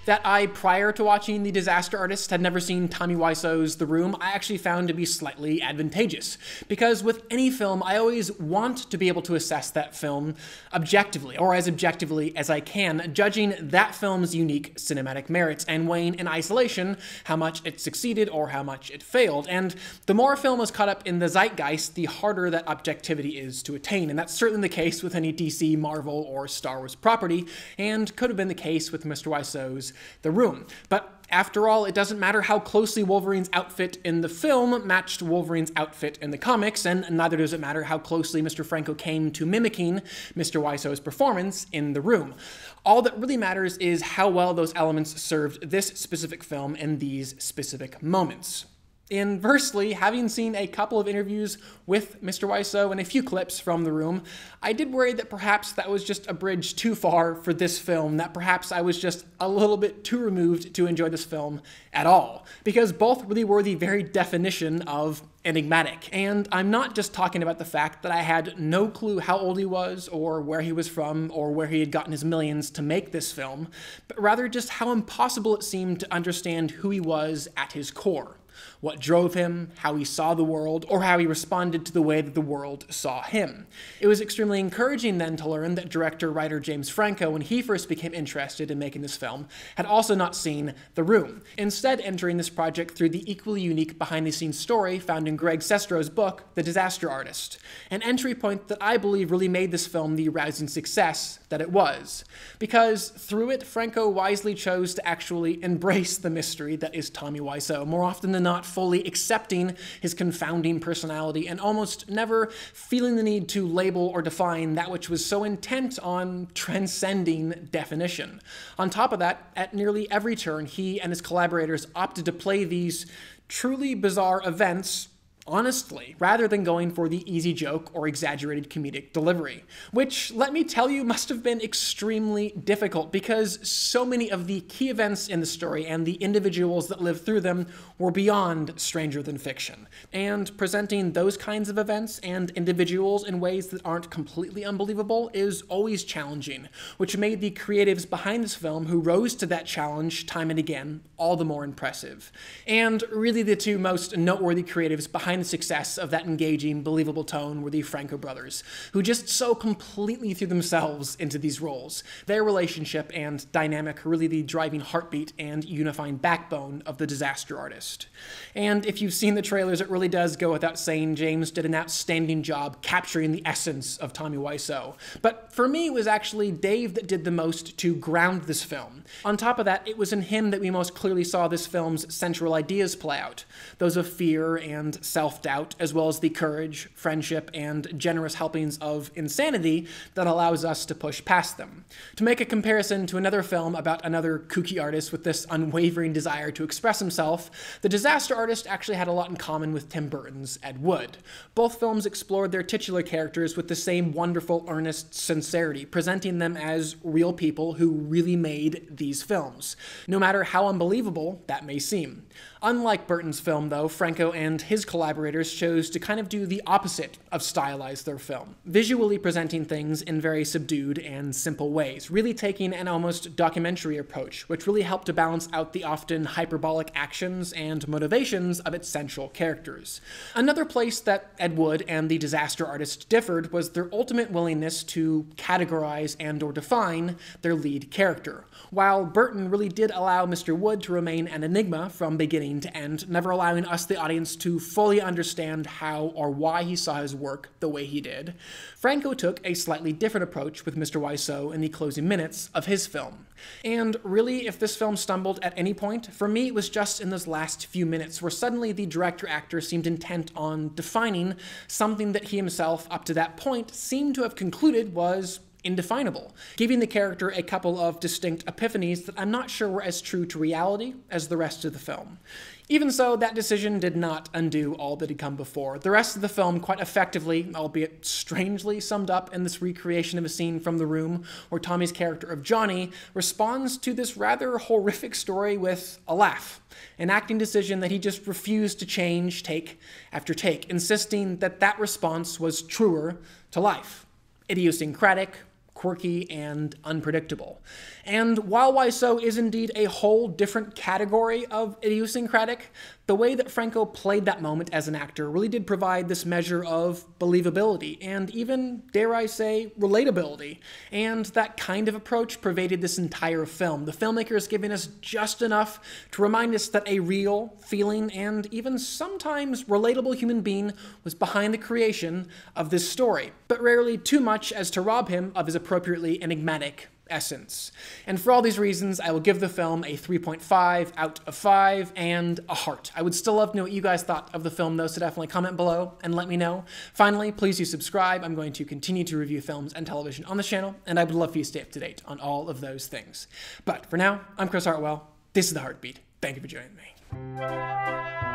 that I, prior to watching The Disaster Artist, had never seen Tommy Wiseau's The Room, I actually found to be slightly advantageous. Because with any film, I always want to be able to assess that film objectively, or as objectively as I can, judging that film's unique cinematic merits and weighing in isolation how much it succeeded or how much it failed. And the more a film is caught up in the zeitgeist, the harder that objectivity is to attain. And that's certainly the case with any DC, Marvel, or Star Wars property, and could have been the case with Mr. Wiseau's The Room. But after all, it doesn't matter how closely Wolverine's outfit in the film matched Wolverine's outfit in the comics, and neither does it matter how closely Mr. Franco came to mimicking Mr. Wiseau's performance in The Room. All that really matters is how well those elements served this specific film in these specific moments. Inversely, having seen a couple of interviews with Mr. Wiseau and a few clips from The Room, I did worry that perhaps that was just a bridge too far for this film, that perhaps I was just a little bit too removed to enjoy this film at all, because both really were the very definition of enigmatic. And I'm not just talking about the fact that I had no clue how old he was, or where he was from, or where he had gotten his millions to make this film, but rather just how impossible it seemed to understand who he was at his core. What drove him, how he saw the world, or how he responded to the way that the world saw him. It was extremely encouraging then to learn that director-writer James Franco, when he first became interested in making this film, had also not seen The Room, instead entering this project through the equally unique behind-the-scenes story found in Greg Sestrow's book, The Disaster Artist, an entry point that I believe really made this film the rousing success that it was. Because through it, Franco wisely chose to actually embrace the mystery that is Tommy Wiseau, more often than not fully accepting his confounding personality and almost never feeling the need to label or define that which was so intent on transcending definition. On top of that, at nearly every turn, he and his collaborators opted to play these truly bizarre events honestly, rather than going for the easy joke or exaggerated comedic delivery. Which, let me tell you, must have been extremely difficult because so many of the key events in the story and the individuals that lived through them were beyond stranger than fiction. And presenting those kinds of events and individuals in ways that aren't completely unbelievable is always challenging, which made the creatives behind this film who rose to that challenge time and again all the more impressive. And really the two most noteworthy creatives behind the success of that engaging, believable tone were the Franco brothers, who just so completely threw themselves into these roles. Their relationship and dynamic are really the driving heartbeat and unifying backbone of The Disaster Artist. And if you've seen the trailers, it really does go without saying James did an outstanding job capturing the essence of Tommy Wiseau. But for me, it was actually Dave that did the most to ground this film. On top of that, it was in him that we most clearly saw this film's central ideas play out, those of fear and self-doubt, as well as the courage, friendship, and generous helpings of insanity that allows us to push past them. To make a comparison to another film about another kooky artist with this unwavering desire to express himself, The Disaster Artist actually had a lot in common with Tim Burton's Ed Wood. Both films explored their titular characters with the same wonderful, earnest sincerity, presenting them as real people who really made these films, no matter how unbelievable that may seem. Unlike Burton's film, though, Franco and his collaborators chose to kind of do the opposite of stylize their film, visually presenting things in very subdued and simple ways, really taking an almost documentary approach, which really helped to balance out the often hyperbolic actions and motivations of its central characters. Another place that Ed Wood and The Disaster Artist differed was their ultimate willingness to categorize and/or define their lead character. While Burton really did allow Mr. Wood to remain an enigma from beginning to end, never allowing us, the audience, to fully understand how or why he saw his work the way he did, Franco took a slightly different approach with Mr. Wiseau in the closing minutes of his film. And really, if this film stumbled at any point, for me it was just in those last few minutes where suddenly the director-actor seemed intent on defining something that he himself, up to that point, seemed to have concluded was indefinable, giving the character a couple of distinct epiphanies that I'm not sure were as true to reality as the rest of the film. Even so, that decision did not undo all that had come before. The rest of the film quite effectively, albeit strangely, summed up in this recreation of a scene from The Room where Tommy's character of Johnny responds to this rather horrific story with a laugh, an acting decision that he just refused to change take after take, insisting that that response was truer to life. Idiosyncratic, quirky and unpredictable. And while Wiseau is indeed a whole different category of idiosyncratic, the way that Franco played that moment as an actor really did provide this measure of believability and even, dare I say, relatability. And that kind of approach pervaded this entire film. The filmmakers giving us just enough to remind us that a real, feeling, and even sometimes relatable human being was behind the creation of this story, but rarely too much as to rob him of his appropriately enigmatic essence. And for all these reasons, I will give the film a 3.5 out of 5 and a heart. I would still love to know what you guys thought of the film though, so definitely comment below and let me know. Finally, please do subscribe. I'm going to continue to review films and television on this channel, and I would love for you to stay up to date on all of those things. But for now, I'm Chris Hartwell. This is The Heartbeat. Thank you for joining me.